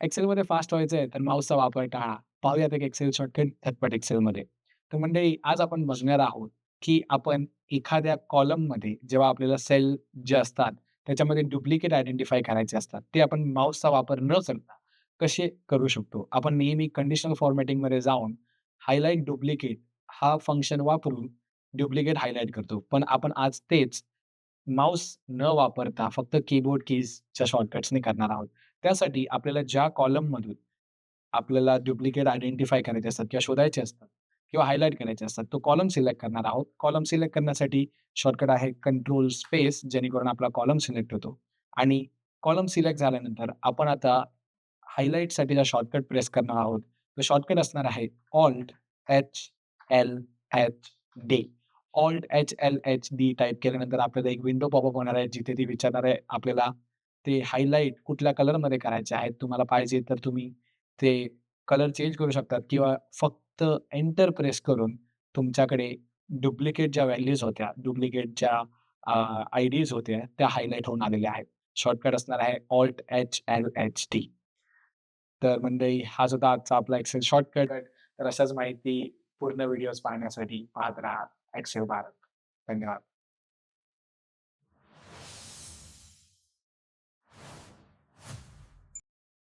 एक्सेलमध्ये फास्ट व्हायचंय तर माऊसचा वापर टाळा. पाहूयात एक एक्सेल शॉर्टकट झटपट एक्सेलमध्ये. तर मंडळी आज आपण बघणार आहोत, की आपण एखाद्या कॉलममध्ये जेव्हा आपल्याला सेल जे असतात त्याच्यामध्ये डुप्लिकेट आयडेंटिफाय करायचे असतात. ते आपण माऊसचा वापर न करता कसे करू शकतो. आपण नेहमी कंडिशनल फॉर्मॅटिंगमध्ये जाऊन हायलाइट डुप्लिकेट हा फंक्शन वापरून डुप्लिकेट हायलाइट करतो. पण आपण आज तेच माऊस न वापरता फक्त कीबोर्ड कीजच्या शॉर्टकट्सनी करणार आहोत. त्यासाठी आपल्याला ज्या कॉलममधून आपल्याला डुप्लिकेट आयडेंटिफाय करायचे असतात किंवा शोधायचे असतात किंवा हायलाइट करायचे असतात, तो कॉलम सिलेक्ट करणार आहोत. कॉलम सिलेक्ट करण्यासाठी शॉर्टकट आहे कंट्रोल स्पेस जेणेकरून आपला कॉलम सिलेक्ट होतो आणि कॉलम सिलेक्ट झाल्यानंतर आपण आता हायलाइटसाठीचा शॉर्टकट प्रेस करणार आहोत. तो शॉर्टकट असणार आहे Alt H L H D. Alt H L H D type केल्यानंतर आपल्याला एक विंडो पॉपअप होणार आहे, जिथे ती विचारणार आहे आपल्याला ते हायलाइट कुठल्या कलरमध्ये करायचे आहेत. तुम्हाला पाहिजे तर तुम्ही ते कलर चेंज करू शकतात किंवा फक्त एंटर प्रेस करून तुमच्याकडे डुप्लिकेट ज्या व्हॅल्यूज होत्या, डुप्लिकेट ज्या आयडीज होत्या, त्या हायलाइट होऊन आलेल्या आहेत. शॉर्टकट असणार आहे Alt H L H D. तर मंडळी हाच होता आजचा आपला एक्सेल शॉर्टकट. तर अशाच माहिती पूर्ण व्हिडिओज पाहण्यासाठी पाहत राहा एक्सेल भारत. धन्यवाद.